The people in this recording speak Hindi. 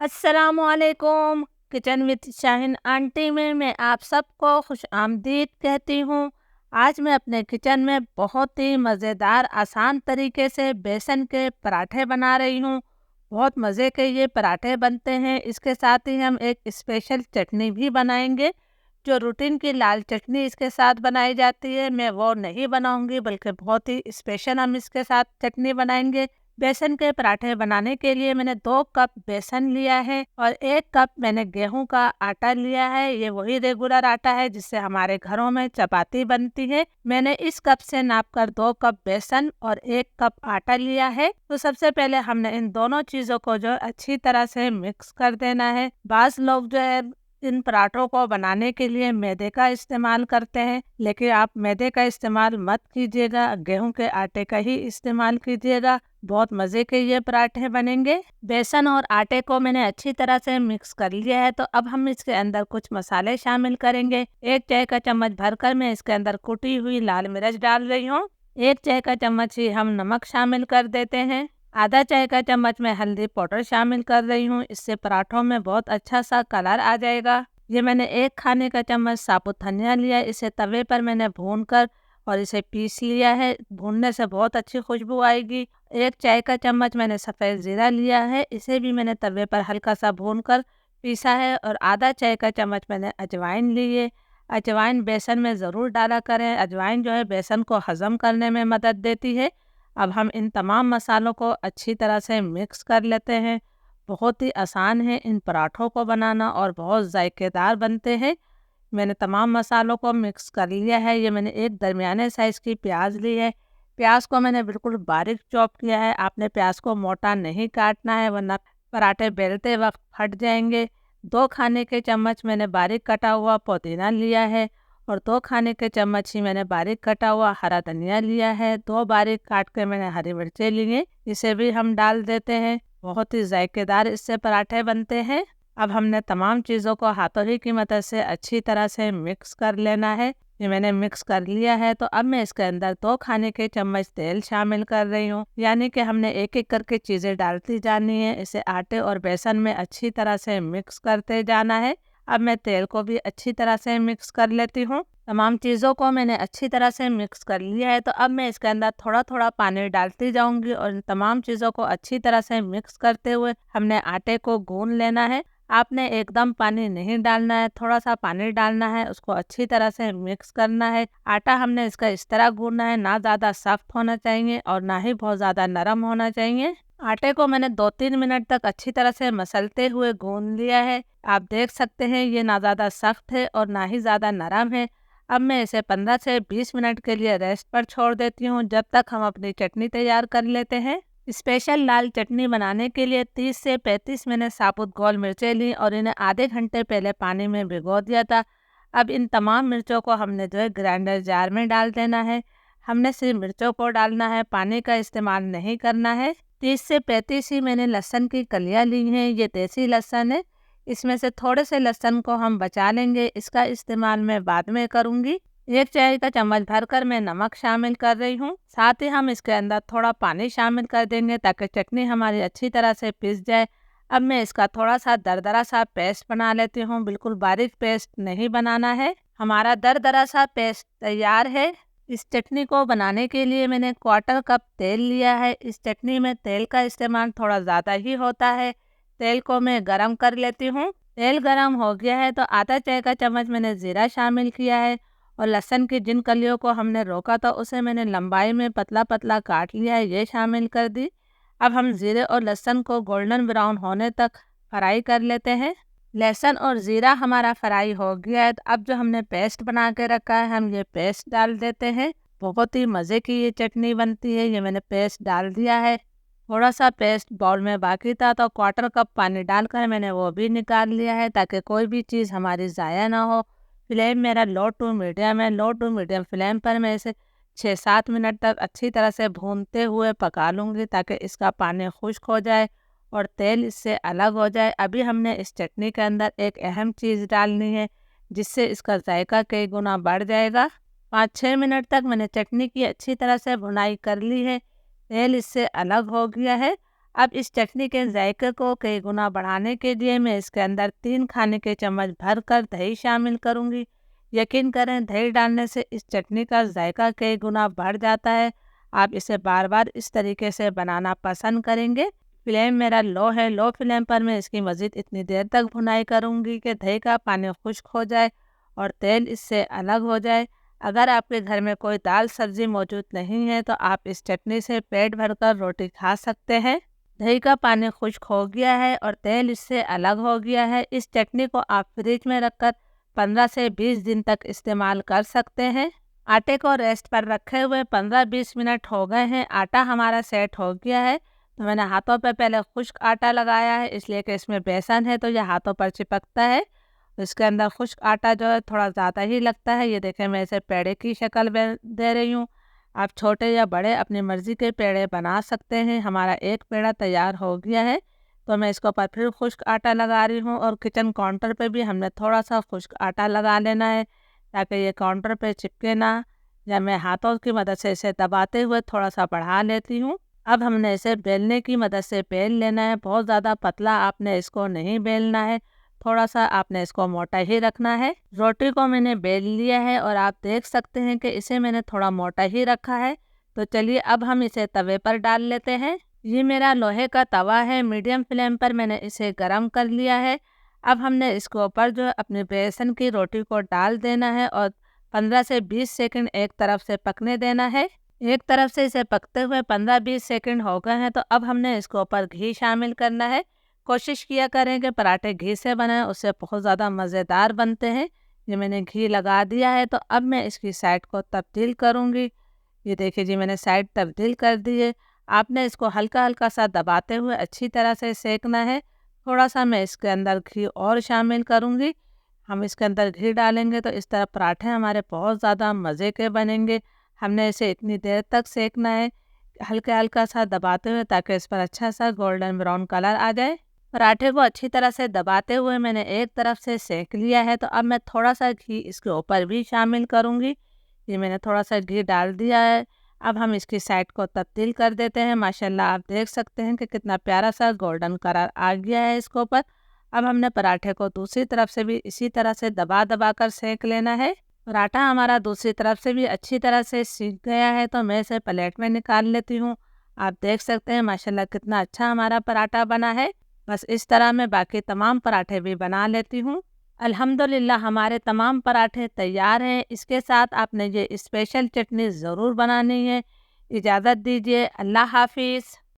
अस्सलामुअलैकुम। किचन विद शाहीन आंटी में मैं आप सबको खुश आमदीद कहती हूँ। आज मैं अपने किचन में बहुत ही मज़ेदार आसान तरीके से बेसन के पराठे बना रही हूँ। बहुत मज़े के ये पराठे बनते हैं। इसके साथ ही हम एक स्पेशल चटनी भी बनाएंगे। जो रूटीन की लाल चटनी इसके साथ बनाई जाती है, मैं वो नहीं बनाऊंगी, बल्कि बहुत ही स्पेशल हम इसके साथ चटनी बनाएंगे। बेसन के पराठे बनाने के लिए मैंने 2 कप बेसन लिया है और 1 कप मैंने गेहूं का आटा लिया है। ये वही रेगुलर आटा है जिससे हमारे घरों में चपाती बनती है। मैंने इस कप से नापकर 2 कप बेसन और 1 कप आटा लिया है। तो सबसे पहले हमने इन दोनों चीजों को जो अच्छी तरह से मिक्स कर देना है। बास लोग जो है इन पराठों को बनाने के लिए मैदे का इस्तेमाल करते हैं, लेकिन आप मैदे का इस्तेमाल मत कीजिएगा, गेहूं के आटे का ही इस्तेमाल कीजिएगा। बहुत मज़े के ये पराठे बनेंगे। बेसन और आटे को मैंने अच्छी तरह से मिक्स कर लिया है। तो अब हम इसके अंदर कुछ मसाले शामिल करेंगे। 1 चाय का चम्मच भरकर मैं इसके अंदर कुटी हुई लाल मिर्च डाल रही हूँ। 1 चाय का चम्मच ही हम नमक शामिल कर देते हैं। आधा चाय का चम्मच मैं हल्दी पाउडर शामिल कर रही हूँ। इससे पराठों में बहुत अच्छा सा कलर आ जाएगा। ये मैंने 1 खाने का चम्मच साबुत धनिया लिया। इसे तवे पर मैंने भून कर और इसे पीस लिया है। भूनने से बहुत अच्छी खुशबू आएगी। 1 चाय का चम्मच मैंने सफ़ेद ज़ीरा लिया है। इसे भी मैंने तवे पर हल्का सा भून कर पीसा है। और आधा चाय का चम्मच मैंने अजवाइन ली है। अजवाइन बेसन में ज़रूर डाला करें। अजवाइन जो है बेसन को हज़म करने में मदद देती है। अब हम इन तमाम मसालों को अच्छी तरह से मिक्स कर लेते हैं। बहुत ही आसान है इन पराठों को बनाना और बहुत जायकेदार बनते हैं। मैंने तमाम मसालों को मिक्स कर लिया है। ये मैंने एक दरमियाने साइज़ की प्याज ली है। प्याज को मैंने बिल्कुल बारीक चॉप किया है। आपने प्याज को मोटा नहीं काटना है, वरना पराठे बेलते वक्त फट जाएंगे। 2 खाने के चम्मच मैंने बारीक कटा हुआ पुदीना लिया है और 2 खाने के चम्मच ही मैंने बारीक कटा हुआ हरा धनिया लिया है। 2 बारीक काट के मैंने हरी मिर्चें ली हैं, इसे भी हम डाल देते हैं। बहुत ही जायकेदार इससे पराठे बनते हैं। अब हमने तमाम चीज़ों को हाथों ही की मदद से अच्छी तरह से मिक्स कर लेना है। ये मैंने मिक्स कर लिया है। तो अब मैं इसके अंदर 2 खाने के चम्मच तेल शामिल कर रही हूँ। यानी कि हमने एक एक करके चीज़ें डालती जानी है। इसे आटे और बेसन में अच्छी तरह से मिक्स करते जाना है। अब मैं तेल को भी अच्छी तरह से मिक्स कर लेती हूँ। तमाम चीज़ों को मैंने अच्छी तरह से मिक्स कर लिया है। तो अब मैं इसके अंदर थोड़ा थोड़ा पानी डालती जाऊंगी और इन तमाम चीज़ों को अच्छी तरह से मिक्स करते हुए हमने आटे को गूंद लेना है। आपने एकदम पानी नहीं डालना है, थोड़ा सा पानी डालना है, उसको अच्छी तरह से मिक्स करना है। आटा हमने इसका इस तरह गूंदना है, ना ज़्यादा सख्त होना चाहिए और ना ही बहुत ज़्यादा नरम होना चाहिए। आटे को मैंने 2-3 मिनट तक अच्छी तरह से मसलते हुए गूंद लिया है। आप देख सकते हैं ये ना ज़्यादा सख्त है और ना ही ज़्यादा नरम है। अब मैं इसे 15 से 20 मिनट के लिए रेस्ट पर छोड़ देती हूँ, जब तक हम अपनी चटनी तैयार कर लेते हैं। स्पेशल लाल चटनी बनाने के लिए 30 से 35 मैंने साबुत गोल मिर्चें ली और इन्हें आधे घंटे पहले पानी में भिगो दिया था। अब इन तमाम मिर्चों को हमने जो है ग्राइंडर जार में डाल देना है। हमने सिर्फ मिर्चों को डालना है, पानी का इस्तेमाल नहीं करना है। 30 से 35 ही मैंने लहसुन की कलियाँ ली हैं। ये देसी लहसुन है। इसमें से थोड़े से लहसुन को हम बचा लेंगे, इसका इस्तेमाल मैं बाद में करूँगी। 1 चाय का चम्मच भरकर मैं नमक शामिल कर रही हूँ। साथ ही हम इसके अंदर थोड़ा पानी शामिल कर देंगे ताकि चटनी हमारी अच्छी तरह से पिस जाए। अब मैं इसका थोड़ा सा दरदरा सा पेस्ट बना लेती हूँ। बिल्कुल बारीक पेस्ट नहीं बनाना है। हमारा दरदरा सा पेस्ट तैयार है। इस चटनी को बनाने के लिए मैंने 1/4 कप तेल लिया है। इस चटनी में तेल का इस्तेमाल थोड़ा ज़्यादा ही होता है। तेल को मैं गरम कर लेती हूँ। तेल गरम हो गया है तो आधा चाय का चम्मच मैंने ज़ीरा शामिल किया है और लहसुन की जिन कलियों को हमने रोका था उसे मैंने लंबाई में पतला पतला काट लिया है, ये शामिल कर दी। अब हम ज़ीरे और लहसुन को गोल्डन ब्राउन होने तक फ्राई कर लेते हैं। लहसुन और ज़ीरा हमारा फ्राई हो गया है। तो अब जो हमने पेस्ट बना के रखा है हम ये पेस्ट डाल देते हैं। बहुत ही मज़े की ये चटनी बनती है। ये मैंने पेस्ट डाल दिया है। थोड़ा सा पेस्ट बाउल में बाकी था तो 1/4 कप पानी डालकर मैंने वो भी निकाल लिया है ताकि कोई भी चीज़ हमारी ज़ाया ना हो। फ्लेम मेरा लो टू मीडियम है। लो टू मीडियम फ्लेम पर मैं इसे 6-7 मिनट तक अच्छी तरह से भूनते हुए पका लूँगी ताकि इसका पानी खुश्क हो जाए और तेल इससे अलग हो जाए। अभी हमने इस चटनी के अंदर एक अहम चीज़ डालनी है जिससे इसका जायका कई गुना बढ़ जाएगा। 5-6 मिनट तक मैंने चटनी की अच्छी तरह से भुनाई कर ली है। तेल इससे अलग हो गया है। अब इस चटनी के जायके को कई गुना बढ़ाने के लिए मैं इसके अंदर 3 खाने के चम्मच भरकर दही शामिल करूँगी। यकीन करें, दही डालने से इस चटनी का जायका कई गुना बढ़ जाता है। आप इसे बार बार इस तरीके से बनाना पसंद करेंगे। फ्लेम मेरा लो है। लो फ्लेम पर मैं इसकी मज़ीद इतनी देर तक भुनाई करूँगी कि दही का पानी खुश्क हो जाए और तेल इससे अलग हो जाए। अगर आपके घर में कोई दाल सब्ज़ी मौजूद नहीं है तो आप इस चटनी से पेट भरकर रोटी खा सकते हैं। दही का पानी खुश्क हो गया है और तेल इससे अलग हो गया है। इस चटनी को आप फ्रिज में रखकर 15 से 20 दिन तक इस्तेमाल कर सकते हैं। आटे को रेस्ट पर रखे हुए 15-20 मिनट हो गए हैं। आटा हमारा सेट हो गया है। तो मैंने हाथों पे पहले खुश्क आटा लगाया है, इसलिए कि इसमें बेसन है तो यह हाथों पर चिपकता है। तो इसके अंदर खुश्क आटा जो है थोड़ा ज़्यादा ही लगता है। ये देखें, मैं इसे पेड़े की शक्ल दे रही हूँ। आप छोटे या बड़े अपनी मर्ज़ी के पेड़े बना सकते हैं। हमारा एक पेड़ा तैयार हो गया है। तो मैं इसके ऊपर फिर खुश्क आटा लगा रही हूँ और किचन काउंटर पे भी हमने थोड़ा सा खुश्क आटा लगा लेना है ताकि ये काउंटर पे चिपके ना। या मैं हाथों की मदद से इसे दबाते हुए थोड़ा सा बढ़ा लेती हूँ। अब हमने इसे बेलने की मदद से बेल लेना है। बहुत ज़्यादा पतला आपने इसको नहीं बेलना है, थोड़ा सा आपने इसको मोटा ही रखना है। रोटी को मैंने बेल लिया है और आप देख सकते हैं कि इसे मैंने थोड़ा मोटा ही रखा है। तो चलिए अब हम इसे तवे पर डाल लेते हैं। ये मेरा लोहे का तवा है। मीडियम फ्लेम पर मैंने इसे गरम कर लिया है। अब हमने इसके ऊपर जो अपने बेसन की रोटी को डाल देना है और 15 से 20 सेकंड एक तरफ से पकने देना है। एक तरफ से इसे पकते हुए 15-20 सेकंड हो गए हैं। तो अब हमने इसके ऊपर घी शामिल करना है। कोशिश किया करें कि पराठे घी से बनाएं, उससे बहुत ज़्यादा मज़ेदार बनते हैं। ये मैंने घी लगा दिया है। तो अब मैं इसकी साइड को तब्दील करूँगी। ये देखिए जी, मैंने साइड तब्दील कर दी है। आपने इसको हल्का हल्का सा दबाते हुए अच्छी तरह से सेकना है। थोड़ा सा मैं इसके अंदर घी और शामिल करूँगी। हम इसके अंदर घी डालेंगे तो इस तरह पराठे हमारे बहुत ज़्यादा मज़े के बनेंगे। हमने इसे इतनी देर तक सेकना है, हल्का हल्का सा दबाते हुए, ताकि इस पर अच्छा सा गोल्डन ब्राउन कलर आ जाए। पराठे को अच्छी तरह से दबाते हुए मैंने एक तरफ से सेक लिया है। तो अब मैं थोड़ा सा घी इसके ऊपर भी शामिल करूँगी। ये मैंने थोड़ा सा घी डाल दिया है। अब हम इसकी साइड को तब्दील कर देते हैं। माशाल्लाह, आप देख सकते हैं कि कितना प्यारा सा गोल्डन कलर आ गया है इसके ऊपर। अब हमने पराठे को दूसरी तरफ से भी इसी तरह से दबा दबा कर सेक लेना है। पराठा हमारा दूसरी तरफ से भी अच्छी तरह से सीख गया है। तो मैं इसे प्लेट में निकाल लेती हूँ। आप देख सकते हैं माशाल्लाह कितना अच्छा हमारा पराठा बना है। बस इस तरह मैं बाकी तमाम पराठे भी बना लेती हूँ। अल्हम्दुलिल्लाह हमारे तमाम पराठे तैयार हैं। इसके साथ आपने ये स्पेशल चटनी ज़रूर बनानी है। इजाज़त दीजिए। अल्लाह हाफिज़।